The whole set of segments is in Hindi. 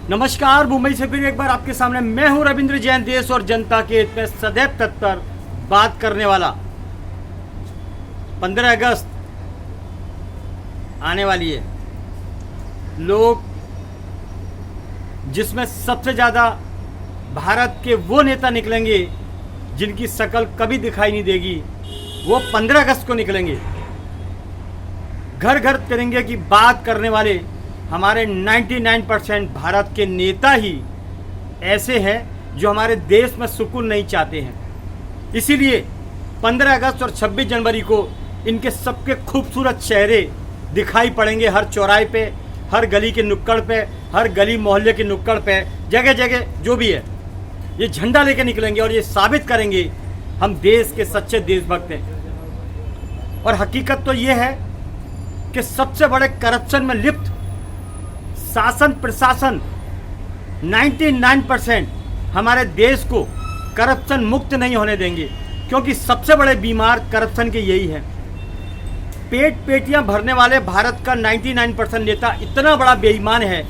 नमस्कार, मुंबई से फिर एक बार आपके सामने मैं हूं रविंद्र जैन, देश और जनता के हित में सदैव तत्पर बात करने वाला। 15 अगस्त आने वाली है। लोग जिसमें सबसे ज़्यादा भारत के वो नेता निकलेंगे जिनकी शक्ल कभी दिखाई नहीं देगी, वो 15 अगस्त को निकलेंगे। घर घर तिरंगे की बात करने वाले हमारे 99% भारत के नेता ही ऐसे हैं जो हमारे देश में सुकून नहीं चाहते हैं। इसीलिए 15 अगस्त और 26 जनवरी को इनके सबके खूबसूरत चेहरे दिखाई पड़ेंगे हर चौराहे पे, हर गली के नुक्कड़ पे, हर गली मोहल्ले के नुक्कड़ पे, जगह जगह जो भी है, ये झंडा लेके निकलेंगे और ये साबित करेंगे हम देश के सच्चे देशभक्त हैं। और हकीकत तो ये है कि सबसे बड़े करप्शन में लिप्त शासन प्रशासन 99% हमारे देश को करप्शन मुक्त नहीं होने देंगे, क्योंकि सबसे बड़े बीमार करप्शन के यही हैं। पेटियां भरने वाले भारत का 99% नेता इतना बड़ा बेईमान है,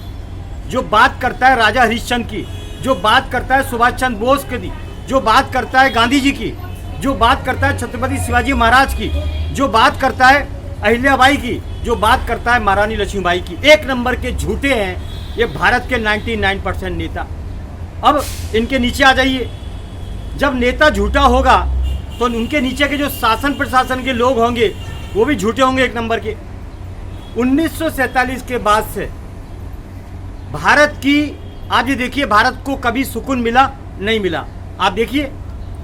जो बात करता है राजा हरिश्चंद्र की, जो बात करता है सुभाष चंद्र बोस की, जो बात करता है गांधी जी की, जो बात करता है छत्रपति शिवाजी महाराज की, जो बात करता है अहिल्याबाई की, जो बात करता है महारानी लक्ष्मीबाई की। एक नंबर के झूठे हैं ये भारत के 99% नेता। अब इनके नीचे आ जाइए। जब नेता झूठा होगा तो उनके नीचे के जो शासन प्रशासन के लोग होंगे वो भी झूठे होंगे एक नंबर के। 1947 के बाद से भारत की, आप ये देखिए, भारत को कभी सुकून मिला नहीं मिला। आप देखिए,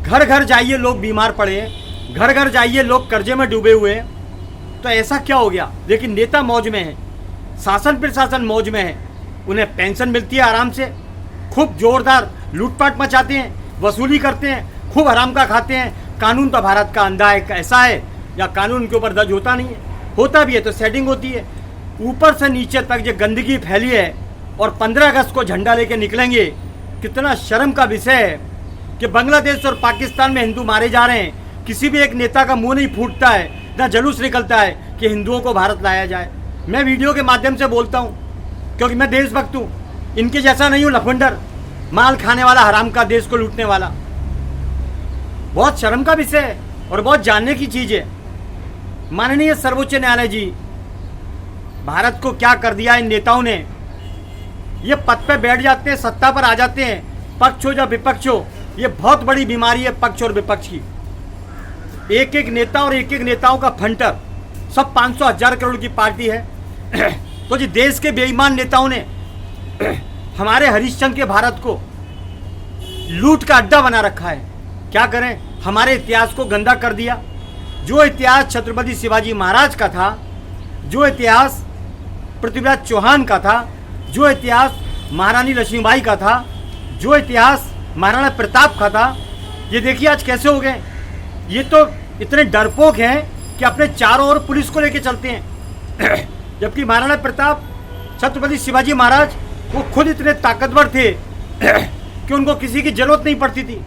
घर घर जाइए लोग बीमार पड़े हैं, घर घर जाइए लोग कर्जे में डूबे हुए हैं। तो ऐसा क्या हो गया? लेकिन नेता मौज में है, शासन प्रशासन मौज में है, उन्हें पेंशन मिलती है आराम से, खूब जोरदार लूटपाट मचाते हैं, वसूली करते हैं, खूब हराम का खाते हैं। कानून तो भारत का अंधा है, ऐसा है या कानून उनके ऊपर दर्ज होता नहीं है, होता भी है तो सेटिंग होती है। ऊपर से नीचे तक जो गंदगी फैली है और 15 अगस्त को झंडा लेके निकलेंगे। कितना शर्म का विषय है कि बांग्लादेश और पाकिस्तान में हिंदू मारे जा रहे हैं, किसी भी एक नेता का मुंह नहीं फूटता है, ना जुलूस निकलता है कि हिंदुओं को भारत लाया जाए। मैं वीडियो के माध्यम से बोलता हूँ क्योंकि मैं देशभक्त हूँ, इनके जैसा नहीं हूँ लफंडर, माल खाने वाला, हराम का देश को लूटने वाला। बहुत शर्म का विषय है और बहुत जानने की चीज़ है। माननीय सर्वोच्च न्यायालय जी, भारत को क्या कर दिया इन नेताओं ने। ये पद पे बैठ जाते हैं, सत्ता पर आ जाते हैं, पक्ष हो या विपक्ष हो, ये बहुत बड़ी बीमारी है पक्ष और विपक्ष की। एक एक नेता और एक एक नेताओं का फंटर, सब 500,000 करोड़ की पार्टी है। तो जी देश के बेईमान नेताओं ने हमारे हरिश्चंद्र के भारत को लूट का अड्डा बना रखा है। क्या करें, हमारे इतिहास को गंदा कर दिया। जो इतिहास छत्रपति शिवाजी महाराज का था, जो इतिहास पृथ्वीराज चौहान का था, जो इतिहास महारानी लक्ष्मीबाई का था, जो इतिहास महाराणा प्रताप का था, ये देखिए आज कैसे हो गए। ये तो इतने डरपोक हैं कि अपने चारों ओर पुलिस को लेके चलते हैं। जबकि महाराणा प्रताप, छत्रपति शिवाजी महाराज, वो खुद इतने ताकतवर थे कि उनको किसी की जरूरत नहीं पड़ती थी,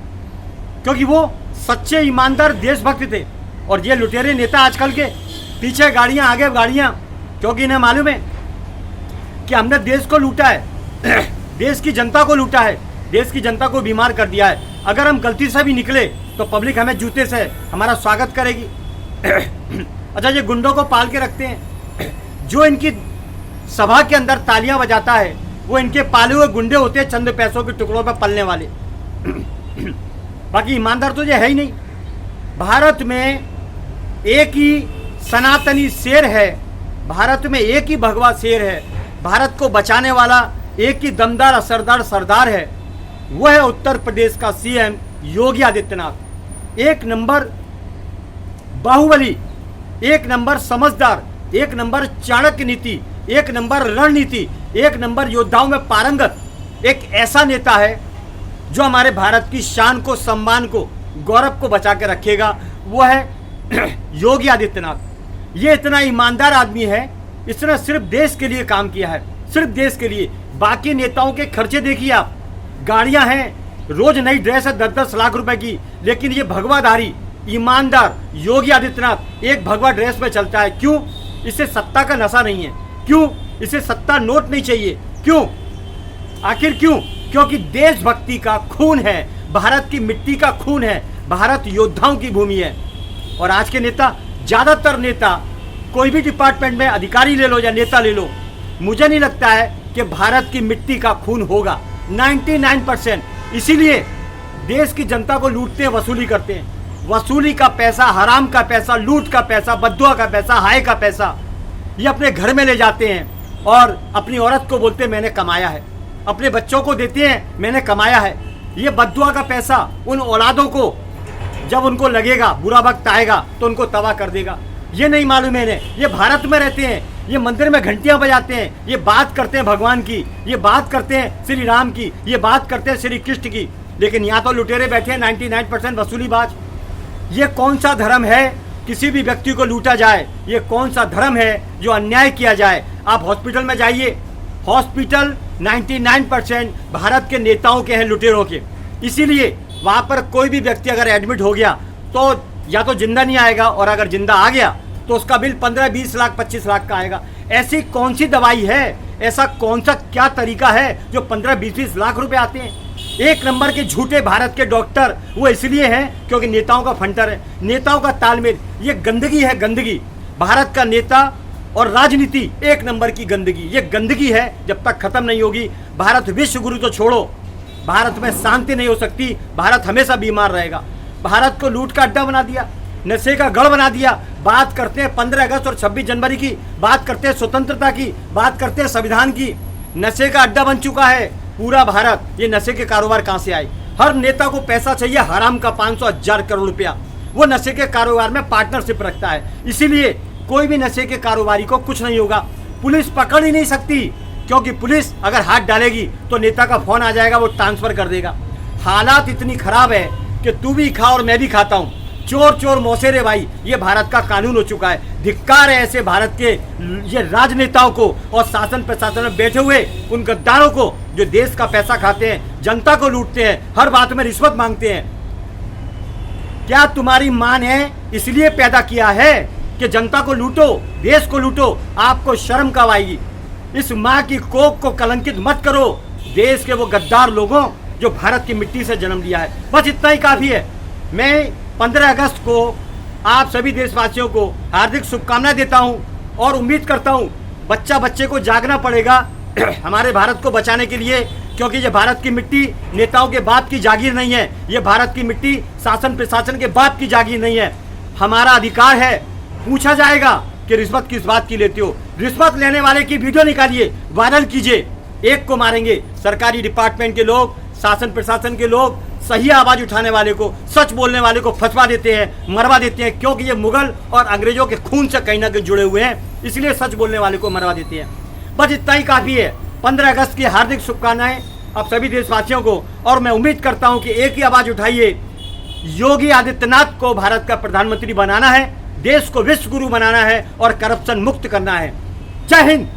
क्योंकि वो सच्चे ईमानदार देशभक्त थे। और ये लुटेरे नेता आजकल के, पीछे गाड़ियां आगे गाड़ियां, क्योंकि इन्हें मालूम है कि हमने देश को लूटा है, देश की जनता को लूटा है, देश की जनता को बीमार कर दिया है। अगर हम गलती से भी निकले तो पब्लिक हमें जूते से हमारा स्वागत करेगी। अच्छा, ये गुंडों को पाल के रखते हैं। जो इनकी सभा के अंदर तालियां बजाता है वो इनके पाले हुए गुंडे होते हैं, चंद पैसों के टुकड़ों पर पलने वाले। बाकी ईमानदार तो ये है ही नहीं। भारत में एक ही सनातनी शेर है, भारत में एक ही भगवा शेर है, भारत को बचाने वाला एक ही दमदार असरदार सरदार है, वो है उत्तर प्रदेश का सीएम योगी आदित्यनाथ। एक नंबर बाहुबली, एक नंबर समझदार, एक नंबर चाणक्य नीति, एक नंबर रणनीति, एक नंबर योद्धाओं में पारंगत एक ऐसा नेता है जो हमारे भारत की शान को, सम्मान को, गौरव को बचा के रखेगा। वो है योगी आदित्यनाथ। ये इतना ईमानदार आदमी है, इसने सिर्फ देश के लिए काम किया है, सिर्फ देश के लिए। बाकी नेताओं के खर्चे देखिए आप, गाड़ियां हैं, रोज नई ड्रेस है 10-10 लाख रुपए की, लेकिन ये भगवाधारी ईमानदार योगी आदित्यनाथ एक भगवा ड्रेस में चलता है। क्यों? इसे सत्ता का नशा नहीं है। क्यों? इसे सत्ता नोट नहीं चाहिए। क्यों? आखिर क्यों? क्योंकि देशभक्ति का खून है, भारत की मिट्टी का खून है, भारत योद्धाओं की भूमि है। और आज के नेता, ज़्यादातर नेता, कोई भी डिपार्टमेंट में अधिकारी ले लो या नेता ले लो, मुझे नहीं लगता है कि भारत की मिट्टी का खून होगा। 99%। इसीलिए देश की जनता को लूटते हैं, वसूली करते हैं। वसूली का पैसा, हराम का पैसा, लूट का पैसा, बद्दुआ का पैसा, हाय का पैसा, ये अपने घर में ले जाते हैं और अपनी औरत को बोलते हैं मैंने कमाया है, अपने बच्चों को देते हैं मैंने कमाया है। ये बद्दुआ का पैसा उन औलादों को जब उनको लगेगा बुरा वक्त आएगा तो उनको तबाह कर देगा। ये नहीं मालूम है इन्हें। ये भारत में रहते हैं, ये मंदिर में घंटियां बजाते हैं, ये बात करते हैं भगवान की, ये बात करते हैं श्री राम की, ये बात करते हैं श्री कृष्ण की, लेकिन यहाँ तो लुटेरे बैठे हैं 99% वसूलीबाज। ये कौन सा धर्म है किसी भी व्यक्ति को लूटा जाए? ये कौन सा धर्म है जो अन्याय किया जाए? आप हॉस्पिटल में जाइए, हॉस्पिटल 99% भारत के नेताओं के हैं, लुटेरों के। इसीलिए वहाँ पर कोई भी व्यक्ति अगर एडमिट हो गया तो या तो जिंदा नहीं आएगा, और अगर जिंदा आ गया तो उसका बिल 15-20 लाख 25 लाख का आएगा। ऐसी कौन सी दवाई है, ऐसा कौन सा क्या तरीका है जो 15-20 लाख रुपए आते हैं? एक नंबर के झूठे भारत के डॉक्टर वो इसलिए हैं क्योंकि नेताओं का फंटर है, नेताओं का तालमेल। ये गंदगी है, गंदगी। भारत का नेता और राजनीति एक नंबर की गंदगी। ये गंदगी है, जब तक खत्म नहीं होगी। भारत विश्व गुरु तो छोड़ो, भारत में शांति नहीं हो सकती, भारत हमेशा बीमार रहेगा। भारत को लूट का अड्डा बना दिया, नशे का गढ़ बना दिया। बात करते हैं 15 अगस्त और 26 जनवरी की, बात करते हैं स्वतंत्रता की, बात करते हैं संविधान की। नशे का अड्डा बन चुका है पूरा भारत। ये नशे के कारोबार कहाँ से आए? हर नेता को पैसा चाहिए, हराम का 500,000 करोड़ रुपया। वो नशे के कारोबार में पार्टनरशिप रखता है। इसीलिए कोई भी नशे के कारोबारी को कुछ नहीं होगा। पुलिस पकड़ ही नहीं सकती, क्योंकि पुलिस अगर हाथ डालेगी तो नेता का फोन आ जाएगा, वो ट्रांसफर कर देगा। हालात इतनी खराब है कि तू भी खा और मैं भी खाता हूँ। चोर चोर मौसेरे भाई, ये भारत का कानून हो चुका है। धिक्कार है ऐसे भारत के ये राजनेताओं को और शासन प्रशासन में बैठे हुए उन गद्दारों को जो देश का पैसा खाते हैं, जनता को लूटते हैं, हर बात में रिश्वत मांगते हैं। क्या तुम्हारी माँ ने इसलिए पैदा किया है कि जनता को लूटो, देश को लूटो? आपको शर्म कब आएगी? इस माँ की कोख को कलंकित मत करो, देश के वो गद्दार लोगों जो भारत की मिट्टी से जन्म लिया है। बस इतना ही काफ़ी है। मैं 15 अगस्त को आप सभी देशवासियों को हार्दिक शुभकामनाएं देता हूं और उम्मीद करता हूं बच्चा बच्चे को जागना पड़ेगा हमारे भारत को बचाने के लिए, क्योंकि ये भारत की मिट्टी नेताओं के बाप की जागीर नहीं है। ये भारत की मिट्टी शासन प्रशासन के बाप की जागीर नहीं है। हमारा अधिकार है। पूछा जाएगा कि रिश्वत किस बात की लेते हो? रिश्वत लेने वाले की वीडियो निकालिए, वायरल कीजिए, एक को मारेंगे। सरकारी डिपार्टमेंट के लोग, शासन प्रशासन के लोग सही आवाज उठाने वाले को, सच बोलने वाले को फंसवा देते हैं, मरवा देते हैं, क्योंकि ये मुगल और अंग्रेजों के खून से कहीं ना कहीं जुड़े हुए हैं, इसलिए सच बोलने वाले को मरवा देते हैं। बस इतना ही काफ़ी है। 15 अगस्त की हार्दिक शुभकामनाएं आप सभी देशवासियों को, और मैं उम्मीद करता हूं कि एक ही आवाज़ उठाइए। योगी आदित्यनाथ को भारत का प्रधानमंत्री बनाना है, देश को विश्व गुरु बनाना है और करप्शन मुक्त करना है। जय हिंद।